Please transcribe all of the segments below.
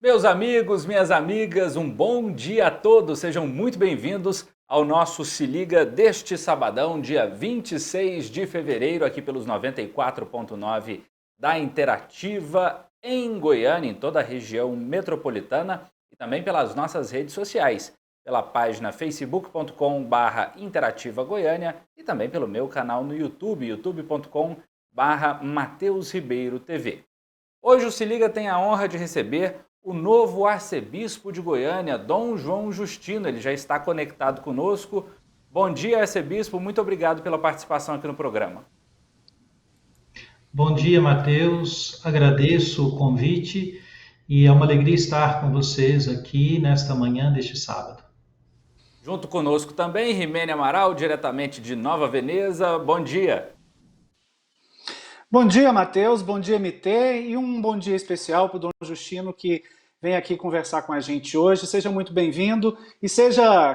Meus amigos, minhas amigas, um bom dia a todos. Sejam muito bem-vindos ao nosso Se Liga deste sabadão, dia 26 de fevereiro, aqui pelos 94.9 da Interativa em Goiânia, em toda a região metropolitana e também pelas nossas redes sociais, pela página facebook.com/Interativa Goiânia e também pelo meu canal no YouTube, youtube.com/Mateus Ribeiro TV. Hoje o Se Liga tem a honra de receber o novo arcebispo de Goiânia, Dom João Justino. Ele já está conectado conosco. Bom dia, arcebispo. Muito obrigado pela participação aqui no programa. Bom dia, Mateus. Agradeço o convite e é uma alegria estar com vocês aqui nesta manhã deste sábado. Junto conosco também, Rimene Amaral, diretamente de Nova Veneza. Bom dia. Bom dia, Matheus, bom dia, MT, e um bom dia especial para o Dom Justino, que vem aqui conversar com a gente hoje. Seja muito bem-vindo e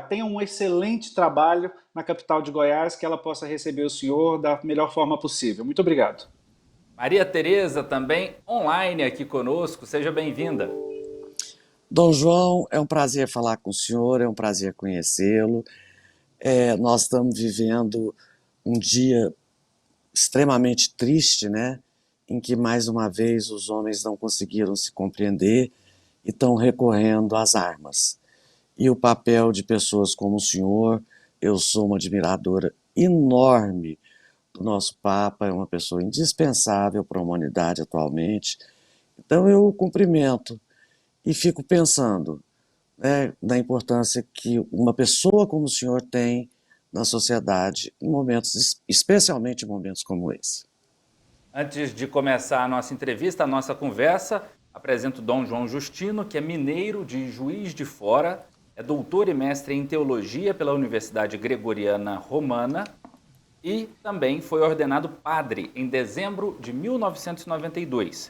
tenha um excelente trabalho na capital de Goiás, que ela possa receber o senhor da melhor forma possível. Muito obrigado. Maria Tereza, também online aqui conosco. Seja bem-vinda. Dom João, é um prazer falar com o senhor, é um prazer conhecê-lo. Nós estamos vivendo um dia extremamente triste, né? Em que mais uma vez os homens não conseguiram se compreender e estão recorrendo às armas. E o papel de pessoas como o senhor, eu sou uma admiradora enorme do nosso Papa, é uma pessoa indispensável para a humanidade atualmente. Então eu o cumprimento e fico pensando, né, na importância que uma pessoa como o senhor tem na sociedade, em momentos, especialmente em momentos como esse. Antes de começar a nossa entrevista, a nossa conversa, apresento Dom João Justino, que é mineiro de Juiz de Fora, é doutor e mestre em teologia pela Universidade Gregoriana Romana e também foi ordenado padre em dezembro de 1992.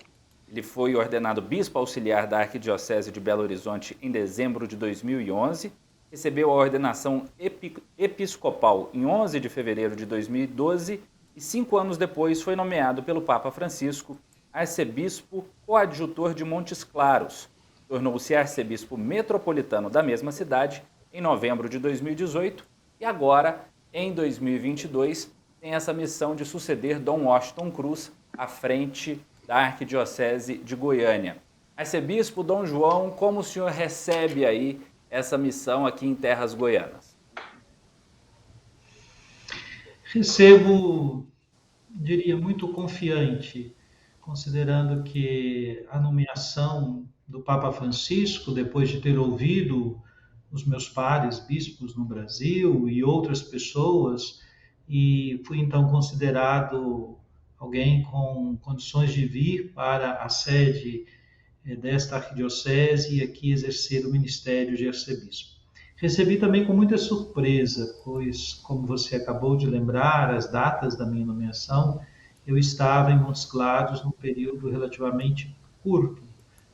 Ele foi ordenado bispo auxiliar da Arquidiocese de Belo Horizonte em dezembro de 2011, recebeu a ordenação episcopal em 11 de fevereiro de 2012 e 5 anos depois foi nomeado pelo Papa Francisco arcebispo coadjutor de Montes Claros. Tornou-se arcebispo metropolitano da mesma cidade em novembro de 2018 e agora, em 2022, tem essa missão de suceder Dom Washington Cruz à frente da Arquidiocese de Goiânia. Arcebispo Dom João, como o senhor recebe aí essa missão aqui em terras goianas? Recebo, diria, muito confiante, considerando que a nomeação do Papa Francisco, depois de ter ouvido os meus pares bispos no Brasil e outras pessoas, e fui então considerado alguém com condições de vir para a sede desta arquidiocese e aqui exercer o ministério de arcebispo. Recebi também com muita surpresa, pois, como você acabou de lembrar, as datas da minha nomeação, eu estava em Montes Claros num período relativamente curto,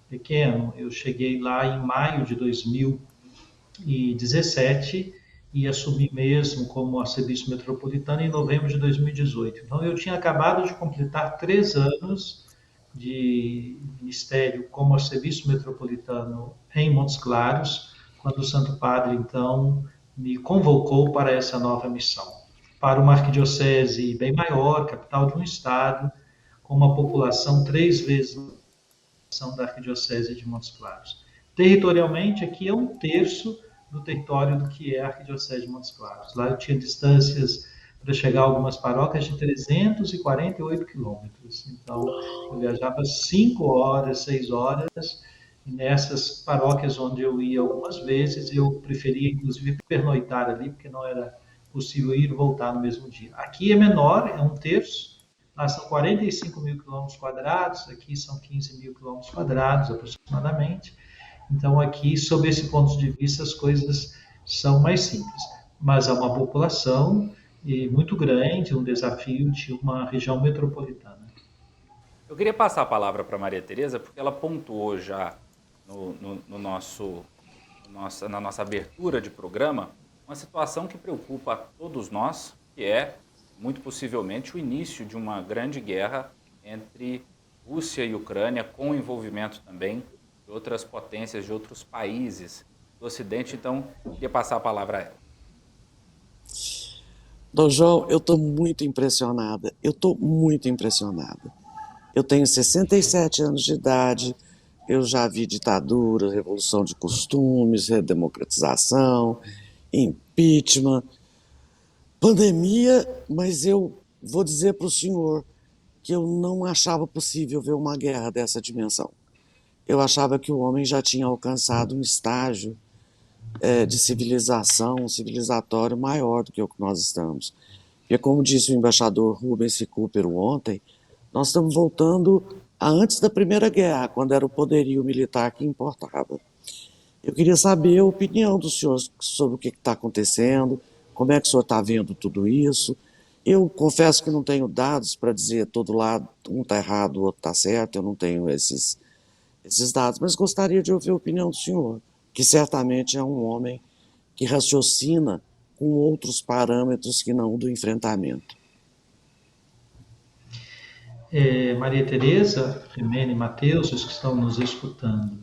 pequeno. Eu cheguei lá em maio de 2017 e assumi mesmo como arcebispo metropolitano em novembro de 2018. Então, eu tinha acabado de completar 3 anos de ministério como arcebispo metropolitano em Montes Claros, quando o Santo Padre, então, me convocou para essa nova missão, para uma arquidiocese bem maior, capital de um estado, com uma população 3 vezes da arquidiocese de Montes Claros. Territorialmente, aqui é 1/3 do território do que é a arquidiocese de Montes Claros. Lá eu tinha distâncias para chegar a algumas paróquias de 348 quilômetros. Então, eu viajava 5 horas, 6 horas, e nessas paróquias onde eu ia algumas vezes, eu preferia, inclusive, pernoitar ali, porque não era possível ir e voltar no mesmo dia. Aqui é menor, é 1/3, lá são 45 mil quilômetros quadrados, aqui são 15 mil quilômetros quadrados aproximadamente. Então, aqui, sob esse ponto de vista, as coisas são mais simples. Mas há uma população muito grande, um desafio de uma região metropolitana. Eu queria passar a palavra para Maria Tereza, porque ela pontuou já no na nossa abertura de programa uma situação que preocupa a todos nós, que é, muito possivelmente, o início de uma grande guerra entre Rússia e Ucrânia, com o envolvimento também outras potências, de outros países do Ocidente. Então, queria passar a palavra a ela. Dom João, eu estou muito impressionada. Eu estou muito impressionada. Eu tenho 67 anos de idade, eu já vi ditadura, revolução de costumes, redemocratização, impeachment, pandemia, mas eu vou dizer para o senhor que eu não achava possível ver uma guerra dessa dimensão. Eu achava que o homem já tinha alcançado um estágio de civilização, civilizatório maior do que o que nós estamos. Porque, como disse o embaixador Rubens Recupero ontem, nós estamos voltando a antes da Primeira Guerra, quando era o poderio militar que importava. Eu queria saber a opinião do senhor sobre o que está acontecendo, como é que o senhor está vendo tudo isso. Eu confesso que não tenho dados para dizer todo lado, um está errado, o outro está certo, eu não tenho esses dados, mas gostaria de ouvir a opinião do senhor, que certamente é um homem que raciocina com outros parâmetros que não o do enfrentamento. Maria Tereza, Ximene, Mateus, os que estão nos escutando.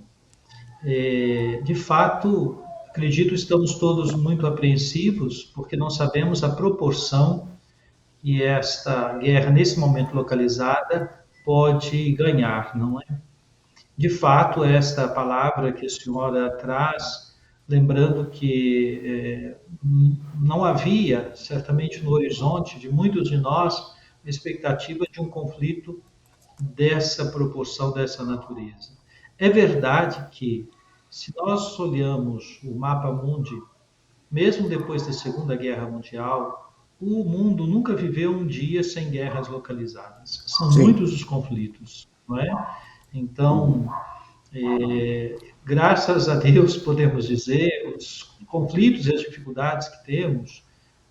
De fato, acredito que estamos todos muito apreensivos, porque não sabemos a proporção que esta guerra, nesse momento localizada, pode ganhar, não é? De fato, esta palavra que a senhora traz, lembrando que não havia, certamente no horizonte de muitos de nós, a expectativa de um conflito dessa proporção, dessa natureza. É verdade que, se nós olhamos o mapa mundi, mesmo depois da Segunda Guerra Mundial, o mundo nunca viveu um dia sem guerras localizadas. São Sim. muitos os conflitos, não é? Então, graças a Deus, podemos dizer, os conflitos e as dificuldades que temos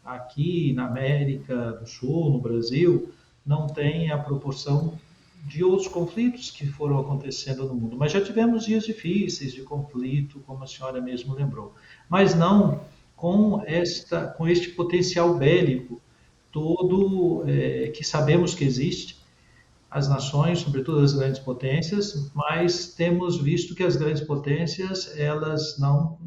aqui na América do Sul, no Brasil, não têm a proporção de outros conflitos que foram acontecendo no mundo. Mas já tivemos dias difíceis de conflito, como a senhora mesmo lembrou. Mas não com este potencial bélico todo que sabemos que existe, as nações, sobretudo as grandes potências, mas temos visto que as grandes potências elas não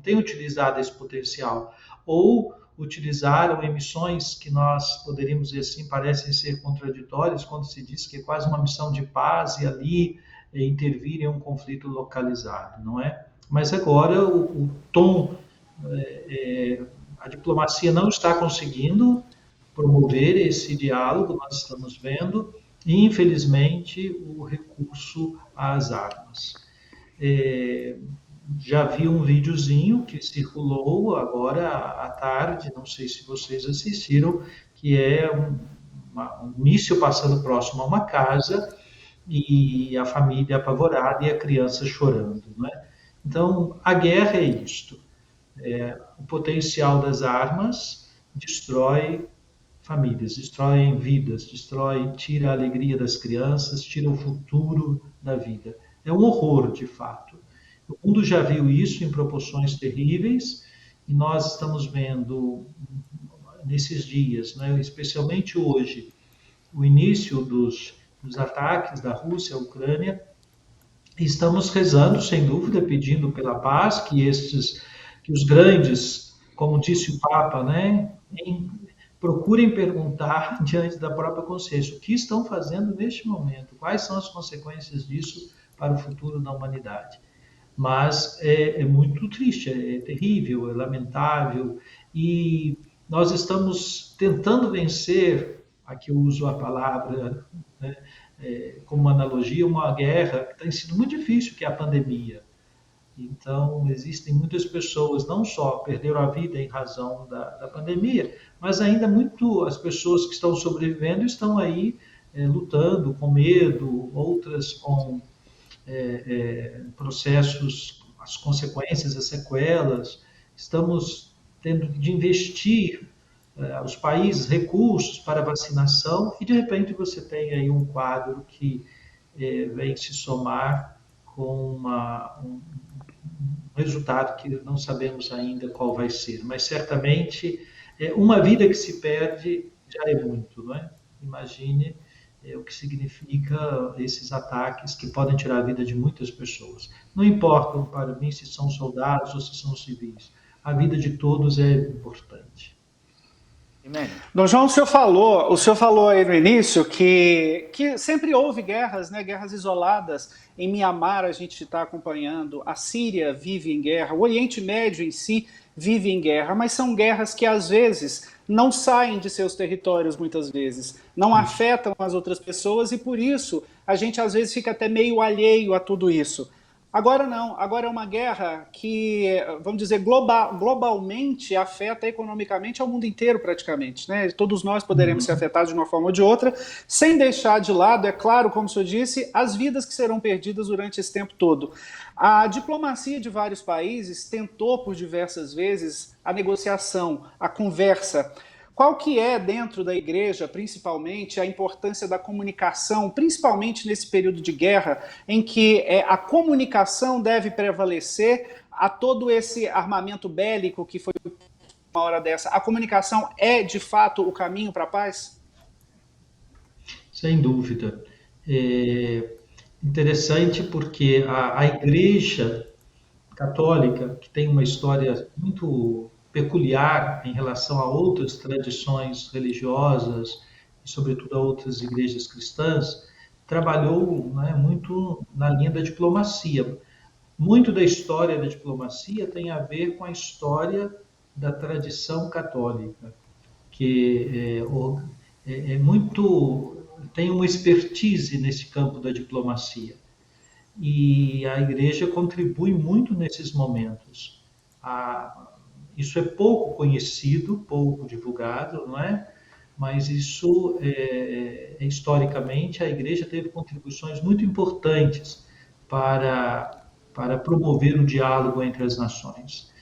têm utilizado esse potencial, ou utilizaram emissões que nós poderíamos dizer assim, parecem ser contraditórias, quando se diz que é quase uma missão de paz e ali intervir em um conflito localizado, não é? Mas agora o tom, a diplomacia não está conseguindo promover esse diálogo, nós estamos vendo, e, infelizmente, o recurso às armas. Já vi um videozinho que circulou agora à tarde, não sei se vocês assistiram, que é um míssil passando próximo a uma casa e a família apavorada e a criança chorando, né? Então, a guerra é isto. O potencial das armas destrói famílias, destrói vidas, tira a alegria das crianças, tira o futuro da vida. É um horror, de fato. O mundo já viu isso em proporções terríveis e nós estamos vendo nesses dias, né, especialmente hoje, o início dos ataques da Rússia à Ucrânia. E estamos rezando, sem dúvida, pedindo pela paz, que os grandes, como disse o Papa, né, procurem perguntar diante da própria consciência o que estão fazendo neste momento, quais são as consequências disso para o futuro da humanidade. Mas é muito triste, é terrível, é lamentável, e nós estamos tentando vencer, aqui eu uso a palavra, né, como analogia, uma guerra que tem sido muito difícil, que é a pandemia. Então, existem muitas pessoas, não só perderam a vida em razão da pandemia, mas ainda as pessoas que estão sobrevivendo estão aí lutando com medo, outras com processos, as consequências, as sequelas. Estamos tendo de investir os países recursos para vacinação e, de repente, você tem aí um quadro que vem se somar com um resultado que não sabemos ainda qual vai ser, mas certamente uma vida que se perde já é muito, não é? Imagine o que significa esses ataques que podem tirar a vida de muitas pessoas. Não importa para mim se são soldados ou se são civis, a vida de todos é importante. Jimenez. Dom João, o senhor falou aí no início que sempre houve guerras, né, guerras isoladas. Em Mianmar a gente está acompanhando, a Síria vive em guerra, o Oriente Médio em si vive em guerra, mas são guerras que às vezes não saem de seus territórios muitas vezes, não afetam as outras pessoas e por isso a gente às vezes fica até meio alheio a tudo isso. Agora não, agora é uma guerra que, vamos dizer, globalmente afeta economicamente ao mundo inteiro praticamente, né? Todos nós poderemos ser afetados de uma forma ou de outra, sem deixar de lado, é claro, como o senhor disse, as vidas que serão perdidas durante esse tempo todo. A diplomacia de vários países tentou por diversas vezes a negociação, a conversa. Qual que é, dentro da igreja, principalmente, a importância da comunicação, principalmente nesse período de guerra, em que a comunicação deve prevalecer a todo esse armamento bélico que foi uma hora dessa? A comunicação é, de fato, o caminho para a paz? Sem dúvida. É interessante porque a Igreja Católica, que tem uma história muito peculiar em relação a outras tradições religiosas e, sobretudo, a outras igrejas cristãs, trabalhou, né, muito na linha da diplomacia. Muito da história da diplomacia tem a ver com a história da tradição católica, que é muito tem uma expertise nesse campo da diplomacia e a igreja contribui muito nesses momentos. Isso é pouco conhecido, pouco divulgado, não é? Mas isso, historicamente, a igreja teve contribuições muito importantes para promover o diálogo entre as nações.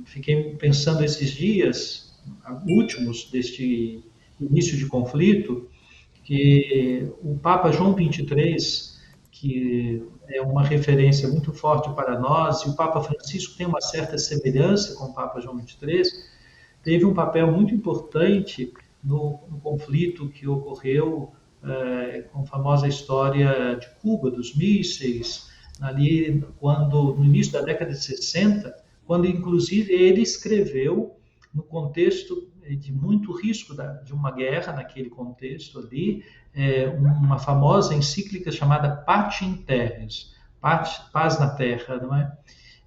Fiquei pensando esses dias últimos deste início de conflito, que o Papa João XXIII, que é uma referência muito forte para nós, e o Papa Francisco tem uma certa semelhança com o Papa João XXIII, teve um papel muito importante no conflito que ocorreu com a famosa história de Cuba, dos mísseis, ali quando, no início da década de 60, quando inclusive ele escreveu, no contexto de muito risco de uma guerra, naquele contexto ali, uma famosa encíclica chamada Pacem Terris, Paz na Terra, não é?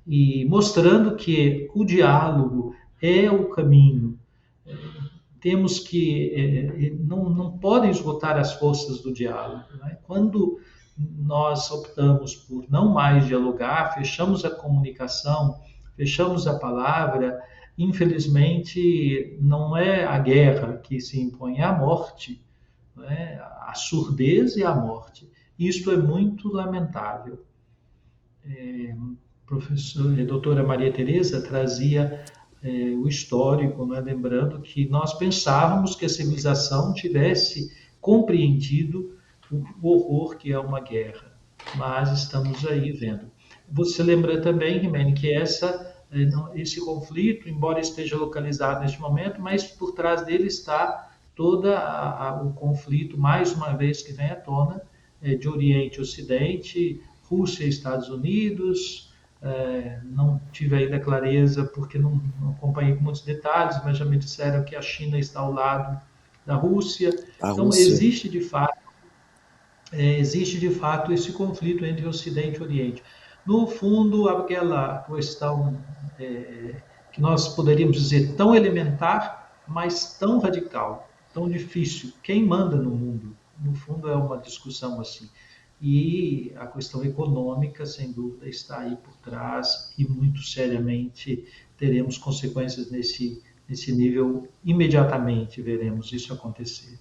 E mostrando que o diálogo é o caminho. Temos que não podem esgotar as forças do diálogo, né? Quando nós optamos por não mais dialogar, fechamos a comunicação, fechamos a palavra, infelizmente não é a guerra que se impõe, é a morte, né? A surdez e a morte. Isto é muito lamentável. A doutora Maria Teresa trazia o histórico, né? Lembrando que nós pensávamos que a civilização tivesse compreendido o horror que é uma guerra, mas estamos aí vendo. Você lembra também, Rimene, que esse conflito, embora esteja localizado neste momento, mas por trás dele está todo o conflito, mais uma vez que vem à tona, de Oriente e Ocidente, Rússia e Estados Unidos. Não tive ainda clareza porque não acompanhei com muitos detalhes, mas já me disseram que a China está ao lado da Rússia. Então existe de fato esse conflito entre Ocidente e Oriente. No fundo, aquela questão que nós poderíamos dizer tão elementar, mas tão radical, tão difícil. Quem manda no mundo? No fundo, é uma discussão assim. E a questão econômica, sem dúvida, está aí por trás e muito seriamente teremos consequências nesse nível. Imediatamente veremos isso acontecer.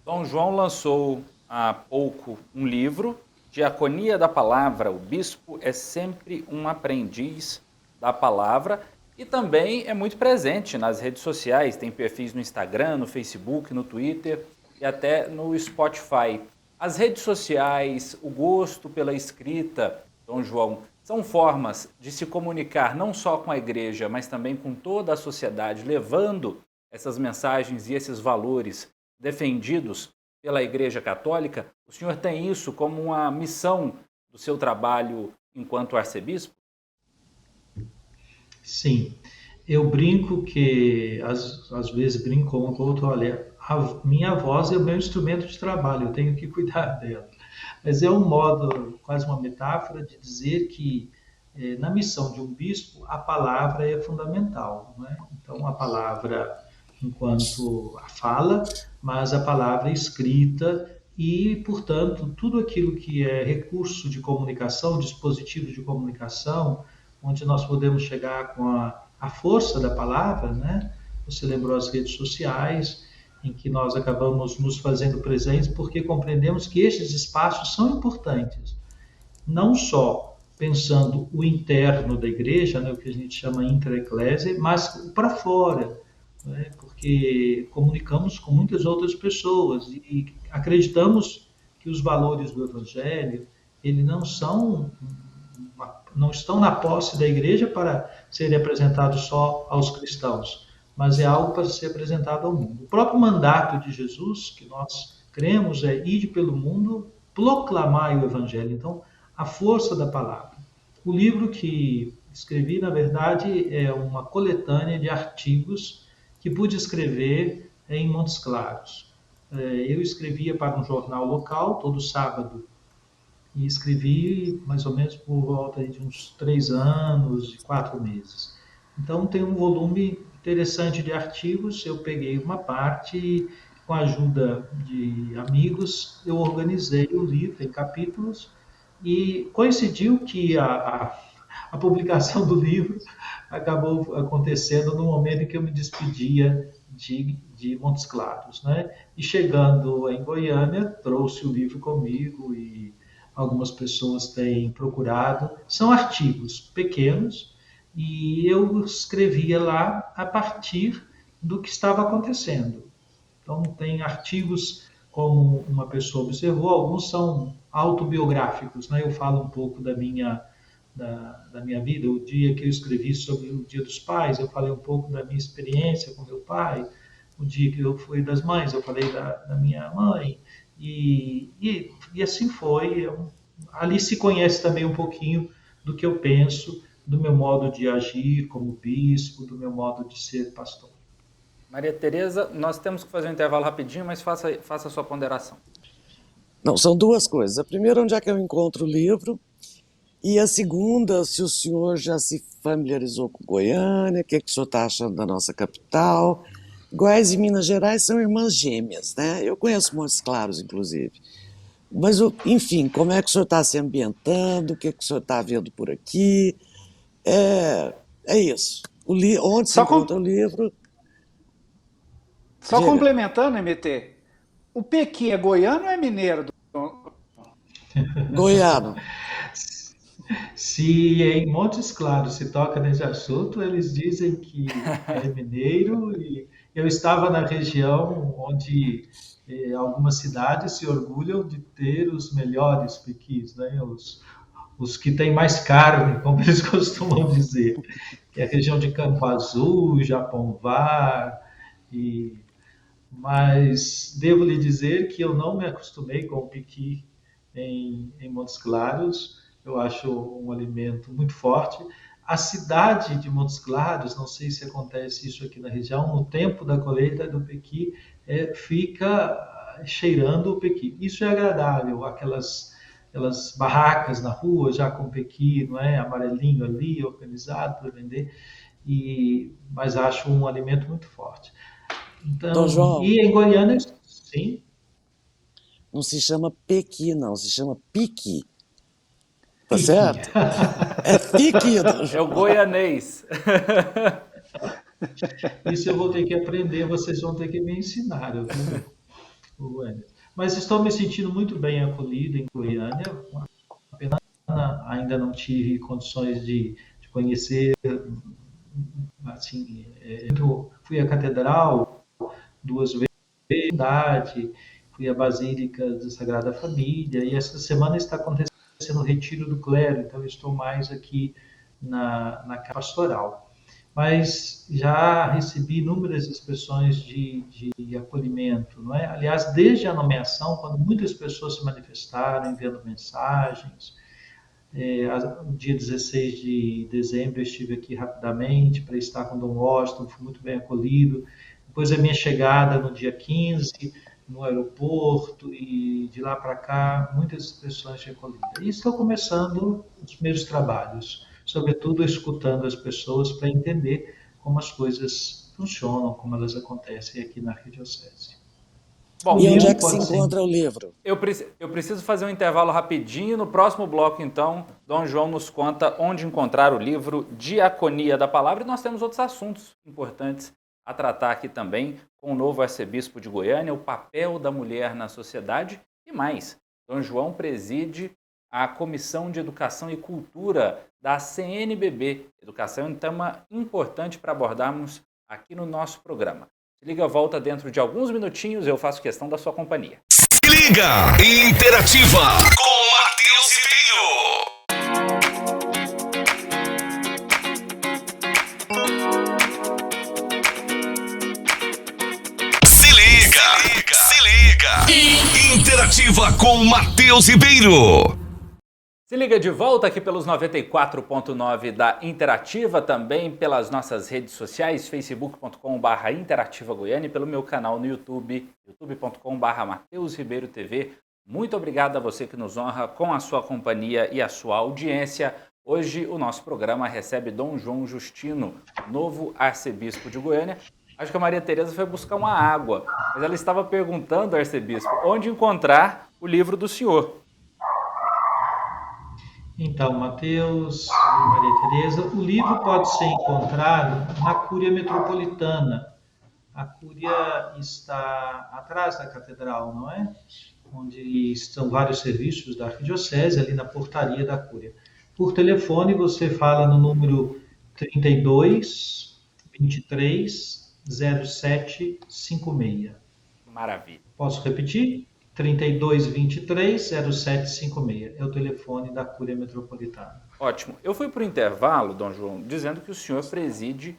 Dom João lançou há pouco um livro, Diaconia da Palavra. O bispo é sempre um aprendiz da palavra e também é muito presente nas redes sociais, tem perfis no Instagram, no Facebook, no Twitter e até no Spotify. As redes sociais, o gosto pela escrita, Dom João, são formas de se comunicar não só com a igreja, mas também com toda a sociedade, levando essas mensagens e esses valores defendidos pela Igreja Católica. O senhor tem isso como uma missão do seu trabalho enquanto arcebispo? Sim, eu brinco que, às vezes brinco com o outro, olha, a minha voz é o meu instrumento de trabalho, eu tenho que cuidar dela. Mas é um modo, quase uma metáfora, de dizer que na missão de um bispo, a palavra é fundamental, não é? Então, a palavra enquanto a fala, mas a palavra escrita e, portanto, tudo aquilo que é recurso de comunicação, dispositivo de comunicação, onde nós podemos chegar com a força da palavra, né? Você lembrou as redes sociais, em que nós acabamos nos fazendo presentes porque compreendemos que estes espaços são importantes, não só pensando o interno da igreja, né, o que a gente chama intra-eclésia, mas para fora, né, porque comunicamos com muitas outras pessoas e acreditamos que os valores do Evangelho, eles não estão na posse da igreja para serem apresentados só aos cristãos, mas é algo para ser apresentado ao mundo. O próprio mandato de Jesus, que nós cremos, é ide pelo mundo, proclamai o Evangelho. Então, a força da palavra. O livro que escrevi, na verdade, é uma coletânea de artigos que pude escrever em Montes Claros. Eu escrevia para um jornal local, todo sábado, e escrevi mais ou menos por volta de uns 3 anos e 4 meses. Então, tem um volume interessante de artigos. Eu peguei uma parte e, com a ajuda de amigos, eu organizei o livro em capítulos e coincidiu que a publicação do livro acabou acontecendo no momento em que eu me despedia de Montes Claros, né? E chegando em Goiânia, trouxe o livro comigo e algumas pessoas têm procurado. São artigos pequenos e eu escrevia lá a partir do que estava acontecendo. Então, tem artigos, como uma pessoa observou, alguns são autobiográficos, né? Eu falo um pouco da minha vida. O dia que eu escrevi sobre o Dia dos Pais, eu falei um pouco da minha experiência com meu pai. O dia que eu fui das mães, eu falei da minha mãe. E assim foi. Ali se conhece também um pouquinho do que eu penso, do meu modo de agir como bispo, do meu modo de ser pastor. Maria Tereza, nós temos que fazer um intervalo rapidinho, mas faça a sua ponderação. Não, são duas coisas. A primeira, onde é que eu encontro o livro? E a segunda, se o senhor já se familiarizou com Goiânia, o que o senhor está achando da nossa capital? Goiás e Minas Gerais são irmãs gêmeas, né? Eu conheço Montes Claros, inclusive. Mas, enfim, como é que o senhor está se ambientando? O que o senhor está vendo por aqui? É isso. Onde se encontra o livro? Só complementando, MT, o Pequi é goiano ou é mineiro? Goiano. Se em Montes Claros se toca nesse assunto, eles dizem que é mineiro, e eu estava na região onde algumas cidades se orgulham de ter os melhores pequis, né? Os que têm mais carne, como eles costumam dizer, que é a região de Campo Azul, Japonvar, mas devo lhe dizer que eu não me acostumei com o piqui em Montes Claros. Eu acho um alimento muito forte. A cidade de Montes Claros, não sei se acontece isso aqui na região, no tempo da colheita do pequi, fica cheirando o pequi. Isso é agradável, aquelas barracas na rua já com pequi, não é, amarelinho ali, organizado para vender, mas acho um alimento muito forte. Então, Dom João, e em Goiânia, sim. Não se chama pequi, não, se chama piqui. Tá Piqui. certo? É piqui, Dom João. É o goianês. Isso eu vou ter que aprender, vocês vão ter que me ensinar, viu? Mas estou me sentindo muito bem acolhido em Goiânia. Apenas ainda não tive condições de conhecer, assim, fui à catedral 2 vezes, fui à Basílica da Sagrada Família, e essa semana está acontecendo o Retiro do Clero, então eu estou mais aqui na pastoral. mas já recebi inúmeras expressões de acolhimento, não é? Aliás, desde a nomeação, quando muitas pessoas se manifestaram enviando mensagens, no dia 16 de dezembro eu estive aqui rapidamente para estar com Dom Washington, fui muito bem acolhido. Depois a minha chegada no dia 15 no aeroporto e de lá para cá muitas expressões de acolhida. E estou começando os primeiros trabalhos, sobretudo escutando as pessoas para entender como as coisas funcionam, como elas acontecem aqui na Arquidiocese. Bom, E onde é que se encontra o livro? Eu preciso fazer um intervalo rapidinho. No próximo bloco, então, Dom João nos conta onde encontrar o livro Diaconia da Palavra. E nós temos outros assuntos importantes a tratar aqui também com o novo arcebispo de Goiânia, o papel da mulher na sociedade e mais. Dom João preside a Comissão de Educação e Cultura da CNBB. Educação é um tema importante para abordarmos aqui no nosso programa. Se liga, volta dentro de alguns minutinhos, eu faço questão da sua companhia. Se liga, Interativa com Matheus Ribeiro. Se liga. Interativa com Matheus Ribeiro. Se liga de volta aqui pelos 94.9 da Interativa, também pelas nossas redes sociais, facebook.com/Interativa Goiânia e pelo meu canal no YouTube, youtube.com/Matheus Ribeiro TV. Muito obrigado a você que nos honra com a sua companhia e a sua audiência. Hoje o nosso programa recebe Dom João Justino, novo arcebispo de Goiânia. Acho que a Maria Tereza foi buscar uma água, mas ela estava perguntando, arcebispo, onde encontrar o livro do senhor. Então, Matheus e Maria Tereza, o livro pode ser encontrado na Cúria Metropolitana. A Cúria está atrás da Catedral, não é? Onde estão vários serviços da Arquidiocese, ali na portaria da Cúria. Por telefone, você fala no número 32 23 07 56. Maravilha. Posso repetir? 32 23 07 56. É o telefone da Cúria Metropolitana. Ótimo. Eu fui para o intervalo, Dom João, dizendo que o senhor preside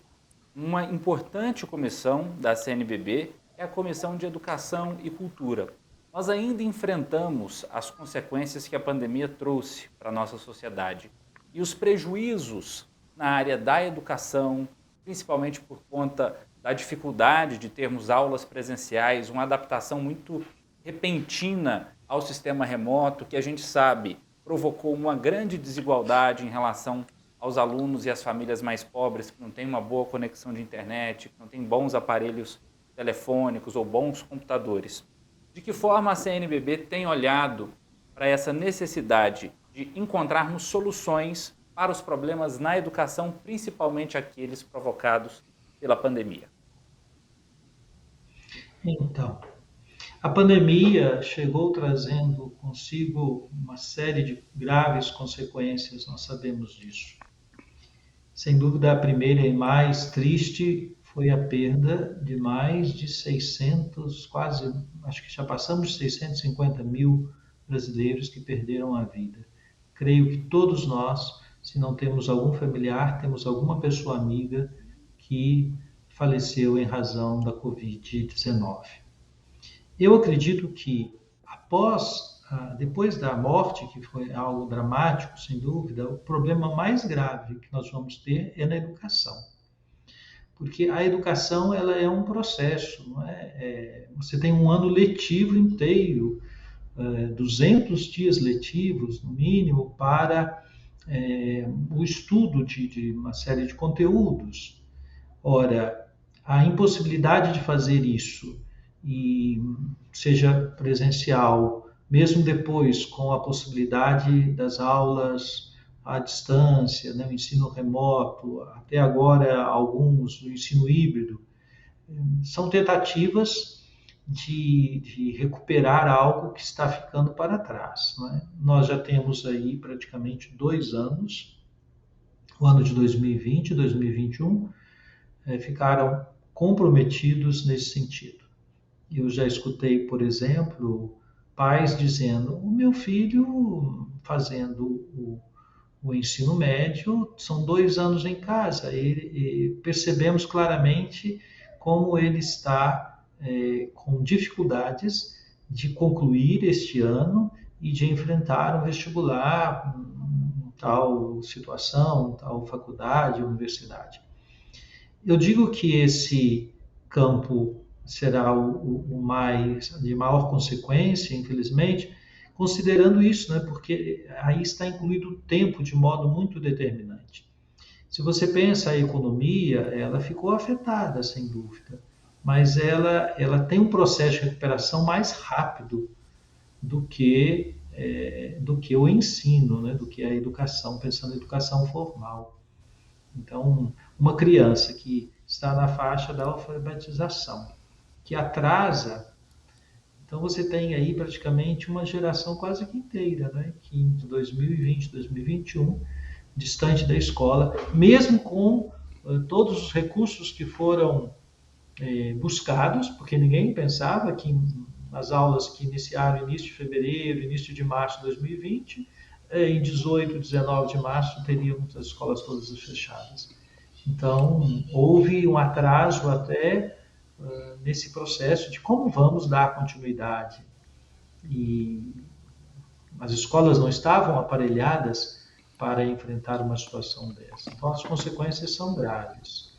uma importante comissão da CNBB, que é a Comissão de Educação e Cultura. Nós ainda enfrentamos as consequências que a pandemia trouxe para a nossa sociedade e os prejuízos na área da educação, principalmente por conta da dificuldade de termos aulas presenciais, uma adaptação muito repentina ao sistema remoto, que a gente sabe provocou uma grande desigualdade em relação aos alunos e às famílias mais pobres, que não têm uma boa conexão de internet, que não têm bons aparelhos telefônicos ou bons computadores. De que forma a CNBB tem olhado para essa necessidade de encontrarmos soluções para os problemas na educação, principalmente aqueles provocados pela pandemia? Então, a pandemia chegou trazendo consigo uma série de graves consequências, nós sabemos disso. Sem dúvida, a primeira e mais triste foi a perda de mais de 600, quase, acho que já passamos de 650 mil brasileiros que perderam a vida. Creio que todos nós, se não temos algum familiar, temos alguma pessoa amiga que faleceu em razão da Covid-19. Eu acredito que depois da morte, que foi algo dramático, sem dúvida, o problema mais grave que nós vamos ter é na educação. Porque a educação ela é um processo, não é? Você tem um ano letivo inteiro, 200 dias letivos, no mínimo, para o estudo de uma série de conteúdos. Ora, a impossibilidade de fazer isso, e seja presencial, mesmo depois com a possibilidade das aulas à distância, né, o ensino remoto, até agora alguns do ensino híbrido, são tentativas de recuperar algo que está ficando para trás. Não é? Nós já temos aí praticamente 2 anos, o ano de 2020 e 2021, ficaram comprometidos nesse sentido. Eu já escutei, por exemplo, pais dizendo: o meu filho fazendo o ensino médio, são 2 anos em casa, e percebemos claramente como ele está com dificuldades de concluir este ano e de enfrentar um vestibular, tal situação, tal faculdade, universidade. Eu digo que esse campo será o mais de maior consequência, infelizmente, considerando isso, né, porque aí está incluído o tempo de modo muito determinante. Se você pensa a economia, ela ficou afetada, sem dúvida, mas ela tem um processo de recuperação mais rápido do que o ensino, né, do que a educação, pensando em educação formal. Então, uma criança que está na faixa da alfabetização, que atrasa, então você tem aí praticamente uma geração quase que inteira, né, que em 2020, 2021, distante da escola, mesmo com todos os recursos que foram buscados, porque ninguém pensava que as aulas que iniciaram início de fevereiro, início de março de 2020, em 18, 19 de março teríamos as escolas todas fechadas. Então, houve um atraso até nesse processo de como vamos dar continuidade. E as escolas não estavam aparelhadas para enfrentar uma situação dessa. Então, as consequências são graves.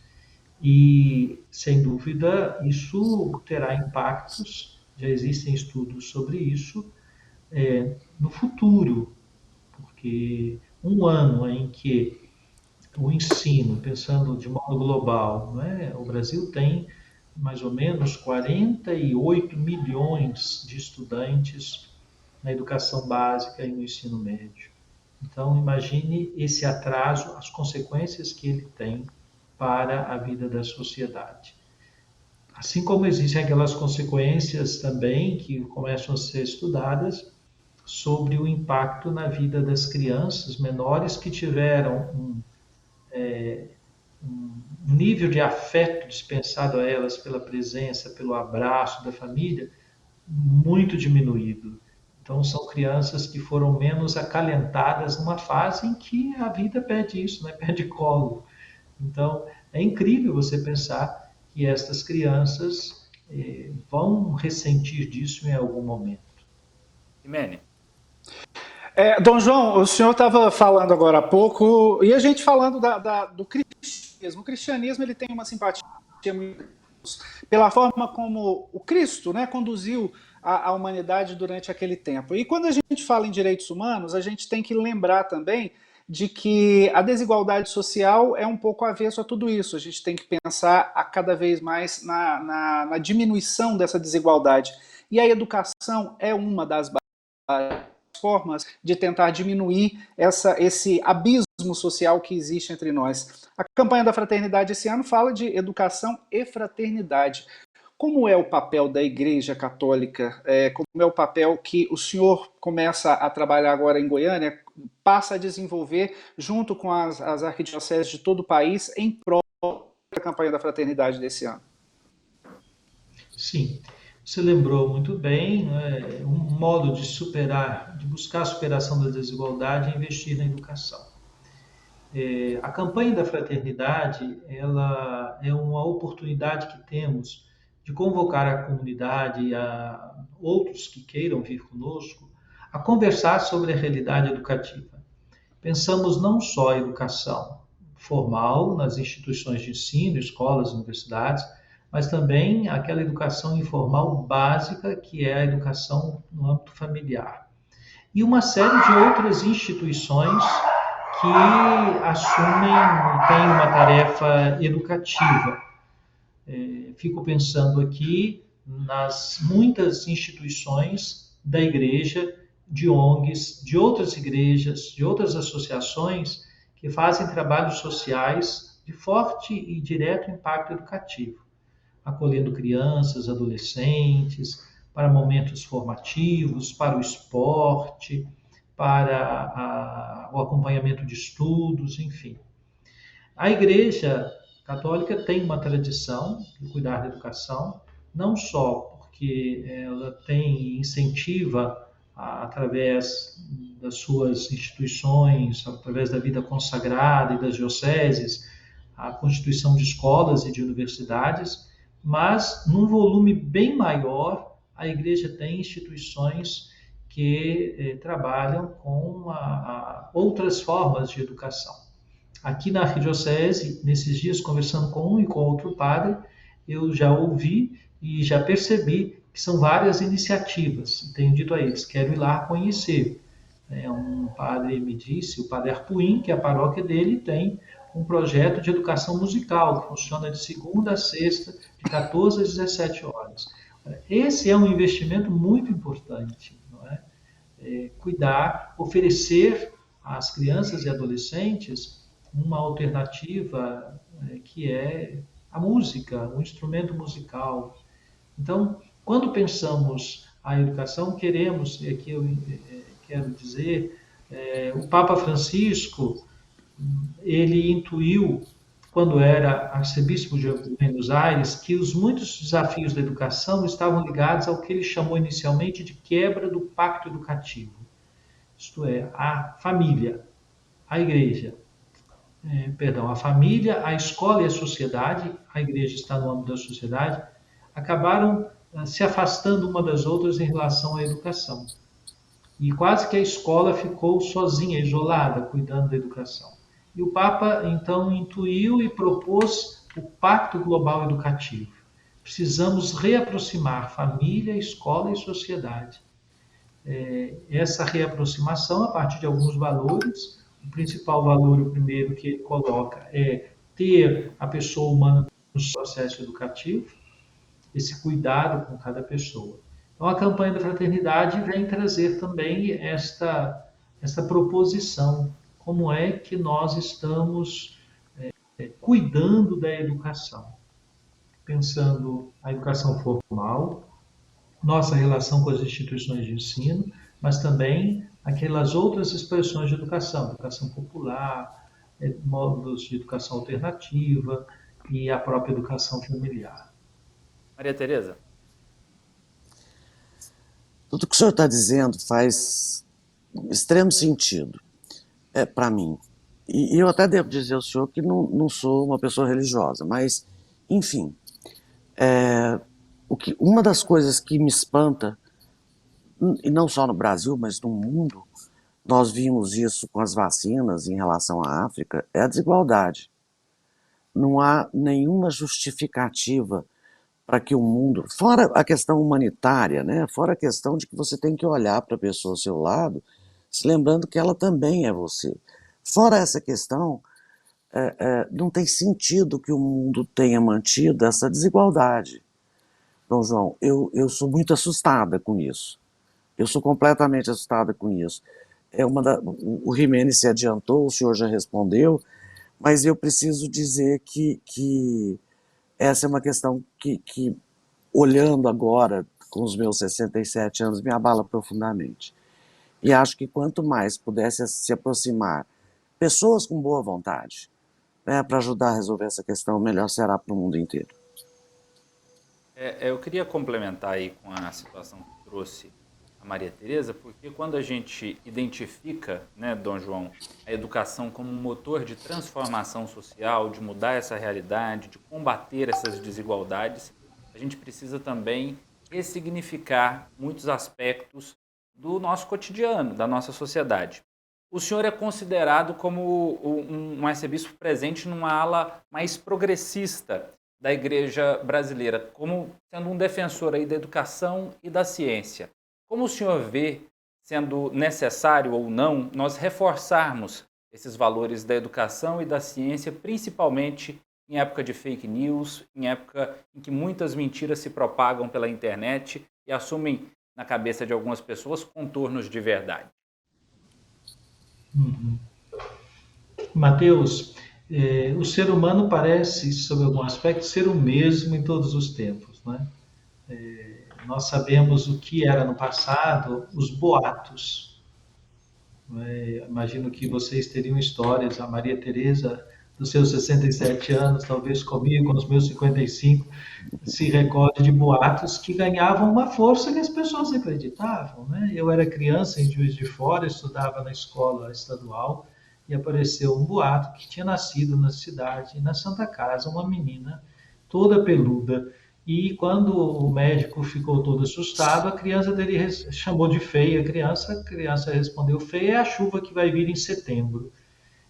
E, sem dúvida, isso terá impactos, já existem estudos sobre isso, no futuro, porque um ano em que o ensino, pensando de modo global, né, o Brasil tem mais ou menos 48 milhões de estudantes na educação básica e no ensino médio. Então, imagine esse atraso, as consequências que ele tem para a vida da sociedade. Assim como existem aquelas consequências também que começam a ser estudadas sobre o impacto na vida das crianças menores que tiveram um nível de afeto dispensado a elas pela presença, pelo abraço da família, muito diminuído. Então, são crianças que foram menos acalentadas numa fase em que a vida pede isso, né? Pede colo. Então, é incrível você pensar que estas crianças vão ressentir disso em algum momento. Imene. Dom João, o senhor estava falando agora há pouco, e a gente falando do cristianismo. O cristianismo ele tem uma simpatia muito pela forma como o Cristo, né, conduziu a humanidade durante aquele tempo. E quando a gente fala em direitos humanos, a gente tem que lembrar também de que a desigualdade social é um pouco avesso a tudo isso. A gente tem que pensar a cada vez mais na diminuição dessa desigualdade. E a educação é uma das formas de tentar diminuir esse abismo social que existe entre nós. A campanha da fraternidade esse ano fala de educação e fraternidade. Como é o papel da Igreja Católica? Como é o papel que o senhor começa a trabalhar agora em Goiânia, passa a desenvolver junto com as arquidioceses de todo o país em prol da campanha da fraternidade desse ano? Sim, você lembrou muito bem, né? Um modo de superar, de buscar a superação da desigualdade é investir na educação. A campanha da fraternidade, ela é uma oportunidade que temos de convocar a comunidade e a outros que queiram vir conosco a conversar sobre a realidade educativa. Pensamos não só a educação formal nas instituições de ensino, escolas, universidades, mas também aquela educação informal básica que é a educação no âmbito familiar. E uma série de outras instituições que assumem, têm uma tarefa educativa. Fico pensando aqui nas muitas instituições da igreja, de ONGs, de outras igrejas, de outras associações que fazem trabalhos sociais de forte e direto impacto educativo, acolhendo crianças, adolescentes, para momentos formativos, para o esporte, para o acompanhamento de estudos, enfim. A Igreja Católica tem uma tradição de cuidar da educação, não só porque ela tem incentiva através das suas instituições, através da vida consagrada e das dioceses, a constituição de escolas e de universidades, mas num volume bem maior, a Igreja tem instituições que trabalham com outras formas de educação. Aqui na Arquidiocese, nesses dias, conversando com um e com outro padre, eu já ouvi e já percebi que são várias iniciativas. Tenho dito a eles, quero ir lá conhecer. Um padre me disse, o padre Arpuim, que é a paróquia dele, tem um projeto de educação musical, que funciona de segunda a sexta, de 14 às 17 horas. Esse é um investimento muito importante, não é? Cuidar, oferecer às crianças e adolescentes uma alternativa que é a música, o instrumento musical. Então, quando pensamos a educação, queremos, aqui eu quero dizer, o Papa Francisco, ele intuiu, quando era arcebispo de Buenos Aires, que os muitos desafios da educação estavam ligados ao que ele chamou inicialmente de quebra do pacto educativo. Isto é, a família, a igreja, a família, a escola e a sociedade, a igreja está no âmbito da sociedade, acabaram se afastando uma das outras em relação à educação. E quase que a escola ficou sozinha, isolada, cuidando da educação. E o Papa, então, intuiu e propôs o Pacto Global Educativo. Precisamos reaproximar família, escola e sociedade. Essa reaproximação, a partir de alguns valores, o principal valor, o primeiro que ele coloca, é ter a pessoa humana no processo educativo, esse cuidado com cada pessoa. Então, a campanha da fraternidade vem trazer também esta proposição. Como é que nós estamos cuidando da educação? Pensando a educação formal, nossa relação com as instituições de ensino, mas também aquelas outras expressões de educação popular, modos de educação alternativa e a própria educação familiar. Maria Tereza? Tudo que o senhor está dizendo faz extremo sentido para mim. E eu até devo dizer ao senhor que não sou uma pessoa religiosa, mas, enfim, uma das coisas que me espanta, e não só no Brasil, mas no mundo, nós vimos isso com as vacinas em relação à África, é a desigualdade. Não há nenhuma justificativa para que o mundo, fora a questão humanitária, né, fora a questão de que você tem que olhar para a pessoa ao seu lado, se lembrando que ela também é você. Fora essa questão, não tem sentido que o mundo tenha mantido essa desigualdade. Dom João, eu sou muito assustada com isso. Eu sou completamente assustada com isso. O Jimenez se adiantou, o senhor já respondeu, mas eu preciso dizer que essa é uma questão que, olhando agora, com os meus 67 anos, me abala profundamente. E acho que quanto mais pudesse se aproximar pessoas com boa vontade, né, para ajudar a resolver essa questão, melhor será para o mundo inteiro. Eu queria complementar aí com a situação que trouxe a Maria Tereza, porque quando a gente identifica, né, Dom João, a educação como um motor de transformação social, de mudar essa realidade, de combater essas desigualdades, a gente precisa também ressignificar muitos aspectos do nosso cotidiano, da nossa sociedade. O senhor é considerado como um arcebispo presente numa ala mais progressista da Igreja brasileira, como sendo um defensor aí da educação e da ciência. Como o senhor vê sendo necessário ou não nós reforçarmos esses valores da educação e da ciência, principalmente em época de fake news, em época em que muitas mentiras se propagam pela internet e assumem na cabeça de algumas pessoas contornos de verdade? Mateus, o ser humano parece, sob algum aspecto, ser o mesmo em todos os tempos, né? Nós sabemos o que era no passado, os boatos. Imagino que vocês teriam histórias, a Maria Tereza dos seus 67 anos, talvez comigo, com os meus 55, se recorde de boatos que ganhavam uma força que as pessoas acreditavam, né? Eu era criança em Juiz de Fora, estudava na escola estadual, e apareceu um boato que tinha nascido na cidade, na Santa Casa, uma menina toda peluda. E quando o médico ficou todo assustado, a criança dele chamou de feia a criança respondeu: feia é a chuva que vai vir em setembro.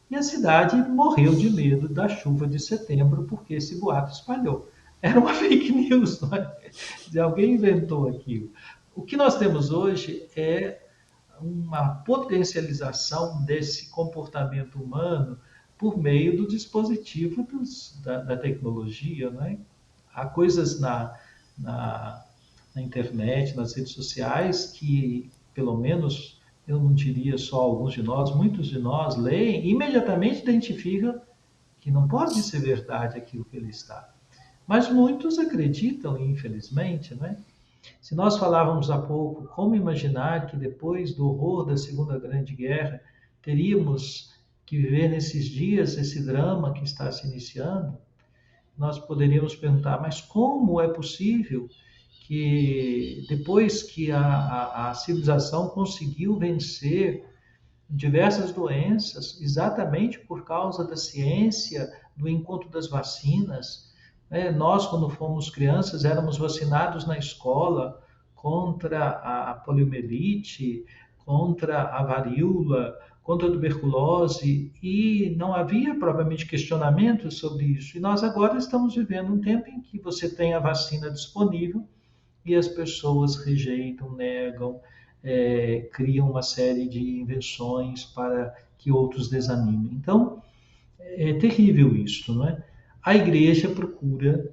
E a cidade morreu de medo da chuva de setembro, porque esse boato espalhou. Era uma fake news, não é? Alguém inventou aquilo. O que nós temos hoje é uma potencialização desse comportamento humano por meio do dispositivo da tecnologia, não é? Há coisas na internet, nas redes sociais, que, pelo menos, eu não diria só alguns de nós, muitos de nós leem e imediatamente identificam que não pode ser verdade aquilo que ele está. Mas muitos acreditam, infelizmente, né? Se nós falávamos há pouco como imaginar que depois do horror da Segunda Grande Guerra teríamos que viver nesses dias esse drama que está se iniciando, nós poderíamos perguntar, mas como é possível que depois que a civilização conseguiu vencer diversas doenças, exatamente por causa da ciência, do encontro das vacinas, nós, quando fomos crianças, éramos vacinados na escola contra a poliomielite, contra a varíola, contra a tuberculose, e não havia propriamente questionamento sobre isso. E nós agora estamos vivendo um tempo em que você tem a vacina disponível e as pessoas rejeitam, negam, criam uma série de invenções para que outros desanimem. Então, é terrível isso, não é? A igreja procura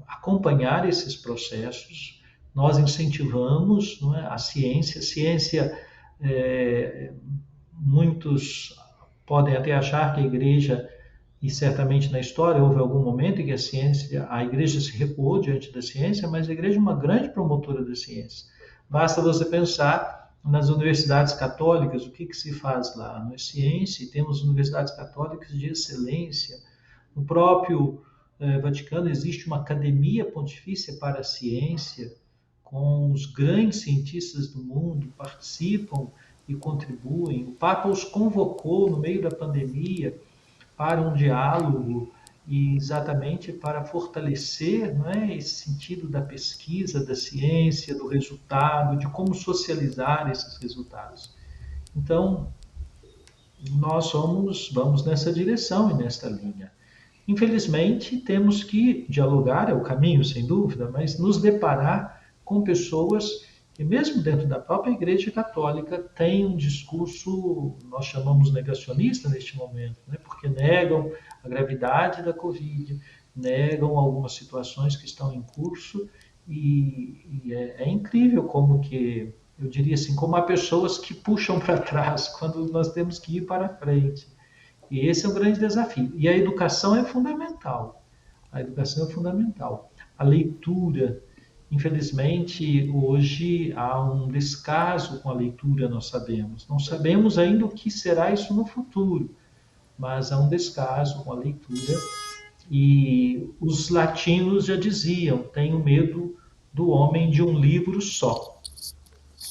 acompanhar esses processos. Nós incentivamos, não é, a ciência. Muitos podem até achar que a igreja, e certamente na história houve algum momento em que a igreja se recuou diante da ciência, mas a igreja é uma grande promotora da ciência. Basta você pensar nas universidades católicas, o que se faz lá? Não é ciência, e temos universidades católicas de excelência. No próprio Vaticano existe uma academia pontifícia para a ciência, com os grandes cientistas do mundo, participam e contribuem. O Papa os convocou no meio da pandemia para um diálogo e exatamente para fortalecer, não é, esse sentido da pesquisa, da ciência, do resultado, de como socializar esses resultados. Então, nós vamos nessa direção e nesta linha. Infelizmente, temos que dialogar, é o caminho, sem dúvida, mas nos deparar com pessoas que, mesmo dentro da própria Igreja Católica, têm um discurso, nós chamamos negacionista neste momento, né? Porque negam a gravidade da Covid, negam algumas situações que estão em curso, e é incrível como que, eu diria assim, como há pessoas que puxam para trás quando nós temos que ir para frente. E esse é um grande desafio. E a educação é fundamental. A educação é fundamental. A leitura, infelizmente, hoje há um descaso com a leitura, nós sabemos. Não sabemos ainda o que será isso no futuro, mas há um descaso com a leitura. E os latinos já diziam, tenho medo do homem de um livro só,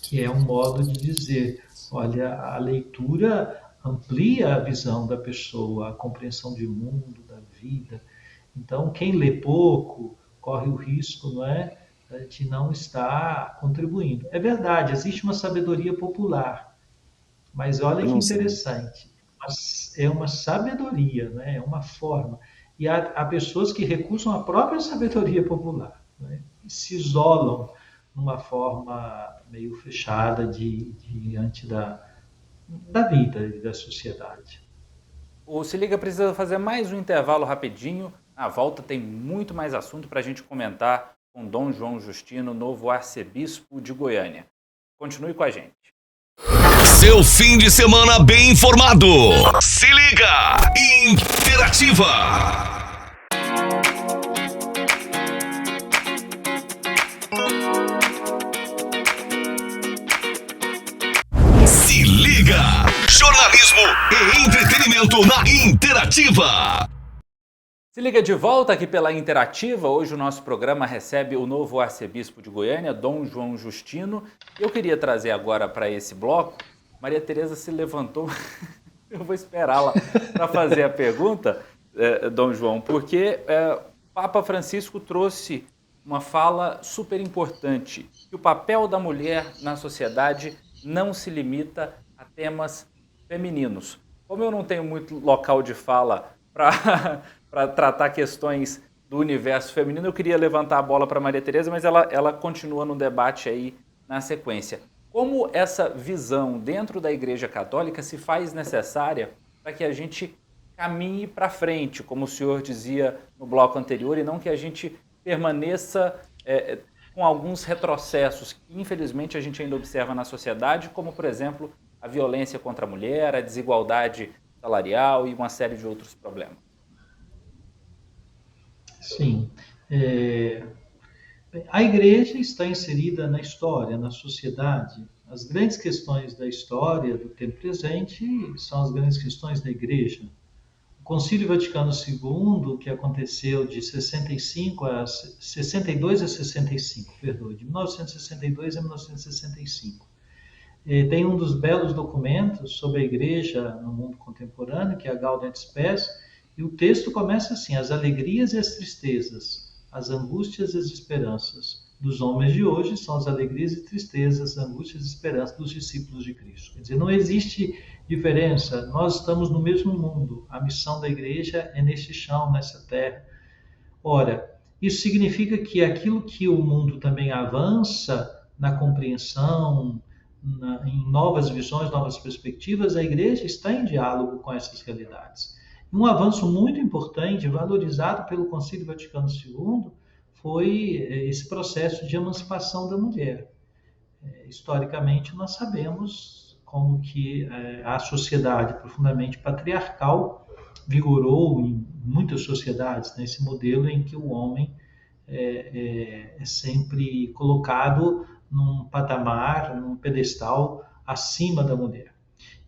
que é um modo de dizer, olha, a leitura amplia a visão da pessoa, a compreensão de mundo, da vida. Então, quem lê pouco corre o risco, não é, de não estar contribuindo. É verdade, existe uma sabedoria popular, mas olha que interessante, é uma sabedoria, né? É uma forma. E há pessoas que recusam a própria sabedoria popular, né? E se isolam numa forma meio fechada diante da vida e da sociedade. O Se Liga precisa fazer mais um intervalo rapidinho. Na volta tem muito mais assunto para a gente comentar com Dom João Justino, novo arcebispo de Goiânia. Continue com a gente. Seu fim de semana bem informado. Se liga! Interativa. Se liga! Jornalismo jornalismo e entretenimento na Interativa. Se liga de volta aqui pela Interativa. Hoje o nosso programa recebe o novo arcebispo de Goiânia, Dom João Justino. Eu queria trazer agora para esse bloco, Maria Tereza se levantou, eu vou esperá-la para fazer a pergunta, Dom João, porque o Papa Francisco trouxe uma fala super importante, que o papel da mulher na sociedade não se limita a temas femininos. Como eu não tenho muito local de fala para tratar questões do universo feminino, eu queria levantar a bola para Maria Tereza, mas ela continua no debate aí na sequência. Como essa visão dentro da Igreja Católica se faz necessária para que a gente caminhe para frente, como o senhor dizia no bloco anterior, e não que a gente permaneça com alguns retrocessos que, infelizmente, a gente ainda observa na sociedade, como, por exemplo, a violência contra a mulher, a desigualdade salarial e uma série de outros problemas. Sim. A igreja está inserida na história, na sociedade. As grandes questões da história do tempo presente são as grandes questões da igreja. O Concílio Vaticano II, que aconteceu de 62 a 65, perdoe, de 1962 a 1965, tem um dos belos documentos sobre a igreja no mundo contemporâneo, que é a Gaudium et Spes, e o texto começa assim: as alegrias e as tristezas, as angústias e as esperanças dos homens de hoje são as alegrias e tristezas, angústias e esperanças dos discípulos de Cristo. Quer dizer, não existe diferença, nós estamos no mesmo mundo, a missão da igreja é neste chão, nessa terra. Ora, isso significa que aquilo que o mundo também avança na compreensão, em novas visões, novas perspectivas, a igreja está em diálogo com essas realidades. Um avanço muito importante, valorizado pelo Concílio Vaticano II, foi esse processo de emancipação da mulher. Historicamente, nós sabemos como que a sociedade profundamente patriarcal vigorou em muitas sociedades, nesse modelo em que o homem é sempre colocado num patamar, num pedestal acima da mulher.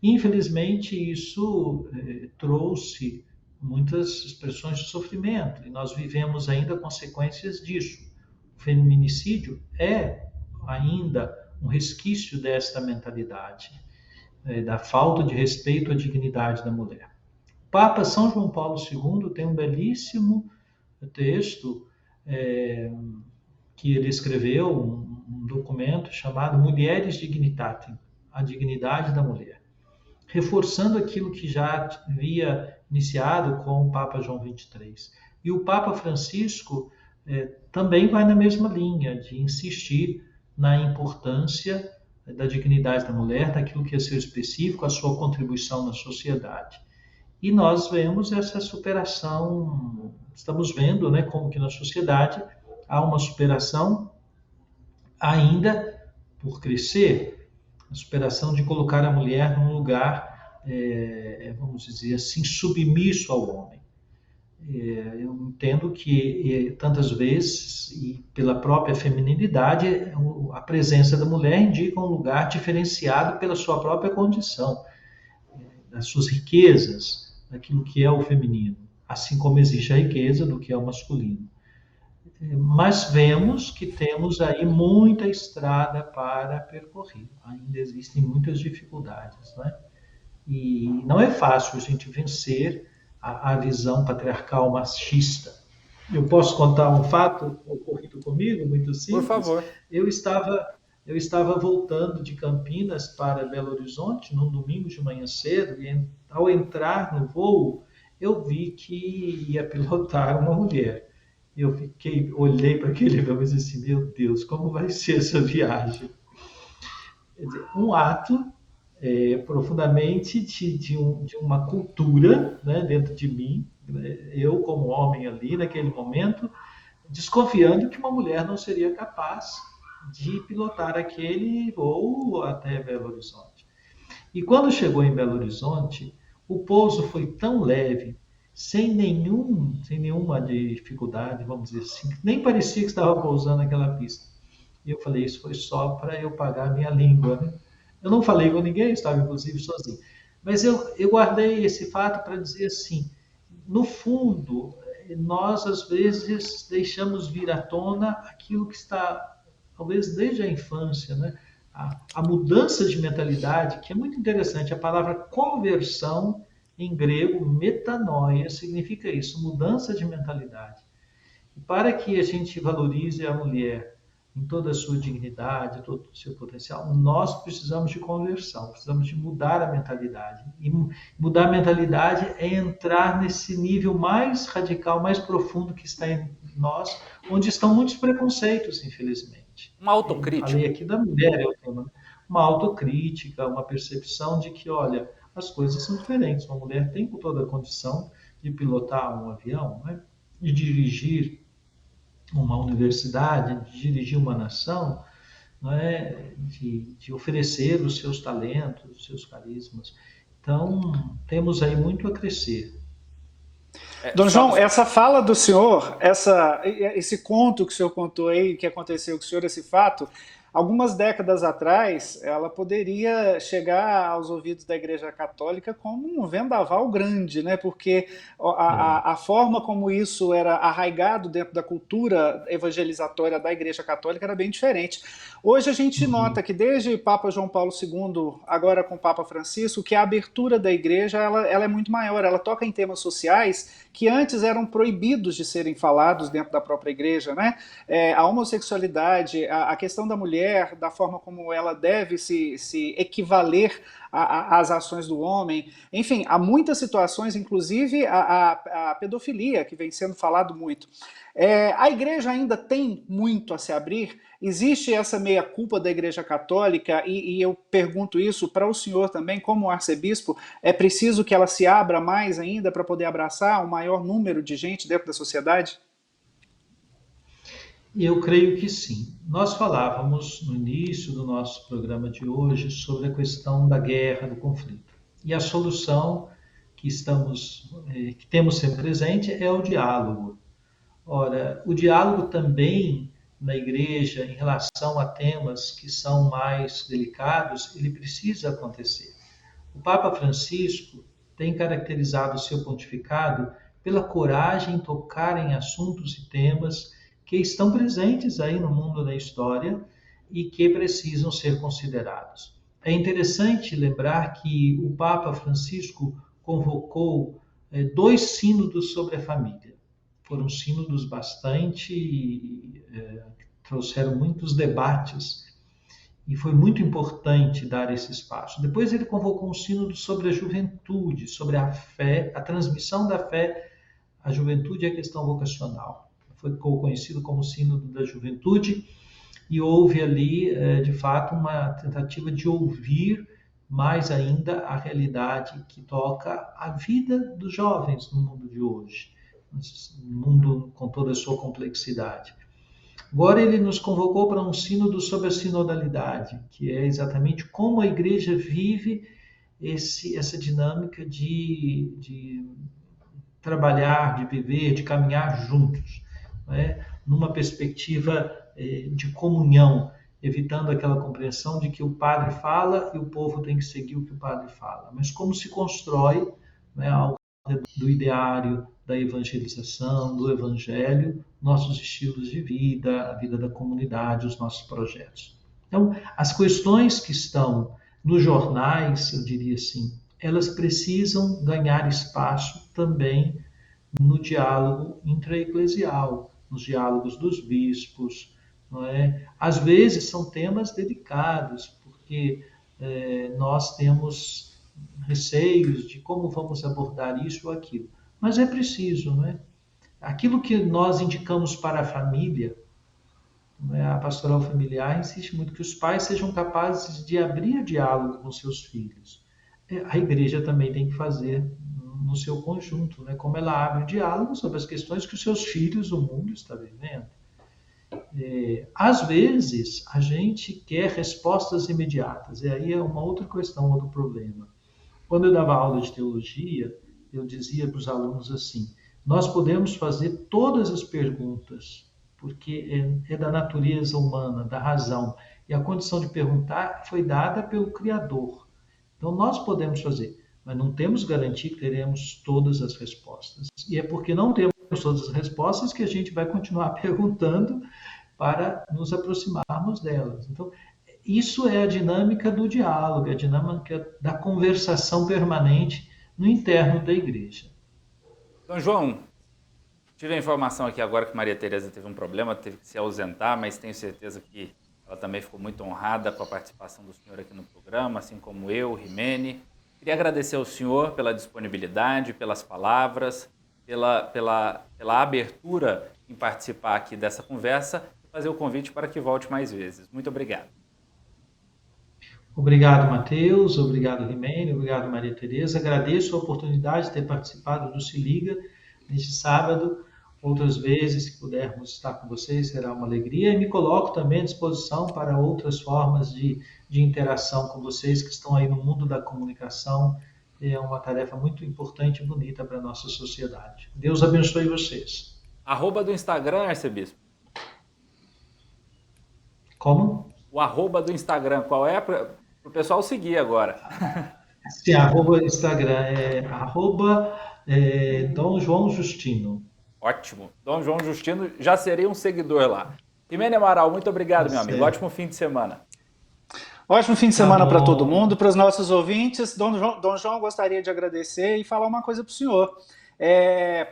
Infelizmente, isso trouxe muitas expressões de sofrimento, e nós vivemos ainda consequências disso. O feminicídio é ainda um resquício desta mentalidade, da falta de respeito à dignidade da mulher. O Papa São João Paulo II tem um belíssimo texto que ele escreveu, um documento chamado Mulieris Dignitatem, a dignidade da mulher, reforçando aquilo que já havia iniciado com o Papa João XXIII. E o Papa Francisco também vai na mesma linha, de insistir na importância da dignidade da mulher, daquilo que é seu específico, a sua contribuição na sociedade. E nós vemos essa superação, estamos vendo, né, como que na sociedade há uma superação ainda por crescer, a superação de colocar a mulher num lugar, vamos dizer assim, submisso ao homem. Eu entendo que tantas vezes, e pela própria feminilidade, a presença da mulher indica um lugar diferenciado pela sua própria condição, das suas riquezas, daquilo que é o feminino, assim como existe a riqueza do que é o masculino. Mas vemos que temos aí muita estrada para percorrer, ainda existem muitas dificuldades, né? E não é fácil a gente vencer a visão patriarcal machista. Eu posso contar um fato ocorrido comigo, muito simples? Por favor. Eu estava voltando de Campinas para Belo Horizonte num domingo de manhã cedo, e ao entrar no voo, eu vi que ia pilotar uma mulher. Eu olhei para aquele avião e disse assim: meu Deus, como vai ser essa viagem? Quer dizer, um ato profundamente de uma cultura, né, dentro de mim, eu como homem ali naquele momento, desconfiando que uma mulher não seria capaz de pilotar aquele voo até Belo Horizonte. E quando chegou em Belo Horizonte, o pouso foi tão leve, sem nenhuma dificuldade, vamos dizer assim, nem parecia que estava pousando naquela pista. E eu falei, isso foi só para eu pagar a minha língua, né? Eu não falei com ninguém, estava inclusive sozinho. Mas eu guardei esse fato para dizer assim, no fundo, nós às vezes deixamos vir à tona aquilo que está, talvez desde a infância, né? A mudança de mentalidade, que é muito interessante, a palavra conversão em grego, metanoia, significa isso, mudança de mentalidade. E para que a gente valorize a mulher em toda a sua dignidade, todo o seu potencial, nós precisamos de conversão, precisamos de mudar a mentalidade. E mudar a mentalidade é entrar nesse nível mais radical, mais profundo que está em nós, onde estão muitos preconceitos, infelizmente. Uma autocrítica. Falei aqui da mulher, uma autocrítica, uma percepção de que, olha, as coisas são diferentes. Uma mulher tem toda a condição de pilotar um avião, né? De dirigir uma universidade, de dirigir uma nação, não é? De oferecer os seus talentos, os seus carismas. Então, temos aí muito a crescer. Dom João, essa fala do senhor, esse conto que o senhor contou aí, que aconteceu com o senhor, esse fato, algumas décadas atrás, ela poderia chegar aos ouvidos da Igreja Católica como um vendaval grande, né? Porque a forma como isso era arraigado dentro da cultura evangelizatória da Igreja Católica era bem diferente. Hoje a gente nota que desde Papa João Paulo II, agora com o Papa Francisco, que a abertura da Igreja ela é muito maior, ela toca em temas sociais que antes eram proibidos de serem falados dentro da própria Igreja, né? A homossexualidade, a questão da mulher, da forma como ela deve se equivaler às ações do homem. Enfim, há muitas situações, inclusive a pedofilia, que vem sendo falado muito. A Igreja ainda tem muito a se abrir. Existe essa meia-culpa da Igreja Católica e eu pergunto isso para o senhor também, como arcebispo, é preciso que ela se abra mais ainda para poder abraçar um maior número de gente dentro da sociedade? Eu creio que sim. Nós falávamos no início do nosso programa de hoje sobre a questão da guerra, do conflito. E a solução que temos sempre presente é o diálogo. Ora, o diálogo também na igreja em relação a temas que são mais delicados, ele precisa acontecer. O Papa Francisco tem caracterizado o seu pontificado pela coragem em tocar em assuntos e temas que estão presentes aí no mundo da história e que precisam ser considerados. É interessante lembrar que o Papa Francisco convocou 2 sínodos sobre a família. Foram sínodos bastante, trouxeram muitos debates e foi muito importante dar esse espaço. Depois ele convocou um sínodo sobre a juventude, sobre a fé, a transmissão da fé à juventude e a questão vocacional. Ficou conhecido como Sínodo da Juventude, e houve ali, de fato, uma tentativa de ouvir mais ainda a realidade que toca a vida dos jovens no mundo de hoje, no mundo com toda a sua complexidade. Agora ele nos convocou para um sínodo sobre a sinodalidade, que é exatamente como a igreja vive essa dinâmica de trabalhar, de viver, de caminhar juntos. Numa perspectiva de comunhão, evitando aquela compreensão de que o padre fala e o povo tem que seguir o que o padre fala. Mas como se constrói, ao redor do ideário da evangelização, do evangelho, nossos estilos de vida, a vida da comunidade, os nossos projetos. Então, as questões que estão nos jornais, eu diria assim, elas precisam ganhar espaço também no diálogo intraeclesial, nos diálogos dos bispos, não é? Às vezes são temas delicados, porque nós temos receios de como vamos abordar isso ou aquilo. Mas é preciso, não é? Aquilo que nós indicamos para a família, não é? A pastoral familiar insiste muito que os pais sejam capazes de abrir diálogo com seus filhos. A igreja também tem que fazer no seu conjunto, né? Como ela abre o diálogo sobre as questões que os seus filhos, o mundo está vivendo. Às vezes, a gente quer respostas imediatas, e aí é uma outra questão, outro problema. Quando eu dava aula de teologia, eu dizia para os alunos assim, nós podemos fazer todas as perguntas, porque é da natureza humana, da razão, e a condição de perguntar foi dada pelo Criador. Então, nós podemos fazer. mas não temos garantia que teremos todas as respostas. E é porque não temos todas as respostas que a gente vai continuar perguntando para nos aproximarmos delas. Então, isso é a dinâmica do diálogo, a dinâmica da conversação permanente no interno da igreja. Dom João, tive a informação aqui agora que Maria Tereza teve um problema, teve que se ausentar, mas tenho certeza que ela também ficou muito honrada com a participação do senhor aqui no programa, assim como eu, Rimene. Queria agradecer ao senhor pela disponibilidade, pelas palavras, pela abertura em participar aqui dessa conversa e fazer o convite para que volte mais vezes. Muito obrigado. Obrigado, Matheus. Obrigado, Rimene. Obrigado, Maria Tereza. Agradeço a oportunidade de ter participado do Se Liga neste sábado. Outras vezes que pudermos estar com vocês, será uma alegria. E me coloco também à disposição para outras formas de interação com vocês que estão aí no mundo da comunicação. É uma tarefa muito importante e bonita para a nossa sociedade. Deus abençoe vocês. @ do Instagram, arcebispo? Como? O @ do Instagram, qual é? Para o pessoal seguir agora. Sim, @ Instagram é Dom João Justino. Ótimo. Dom João Justino, já serei um seguidor lá. Rimene Amaral, muito obrigado, meu amigo. Ótimo fim de semana. Ótimo fim de semana para todo mundo, para os nossos ouvintes. Dom João, gostaria de agradecer e falar uma coisa para o senhor.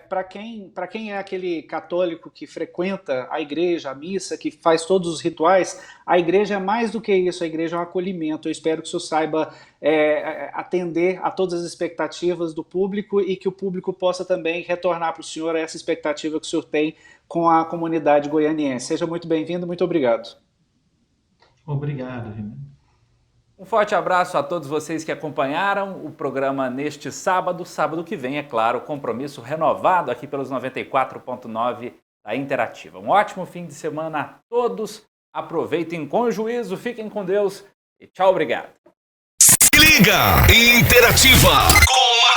Para quem é aquele católico que frequenta a igreja, a missa, que faz todos os rituais, a igreja é mais do que isso, a igreja é um acolhimento. Eu espero que o senhor saiba atender a todas as expectativas do público e que o público possa também retornar para o senhor essa expectativa que o senhor tem com a comunidade goianiense. Seja muito bem-vindo, muito obrigado. Obrigado, Rimene. Um forte abraço a todos vocês que acompanharam o programa neste sábado. Sábado que vem, é claro, compromisso renovado aqui pelos 94.9 da Interativa. Um ótimo fim de semana a todos. Aproveitem com juízo, fiquem com Deus e tchau, obrigado. Se liga, Interativa com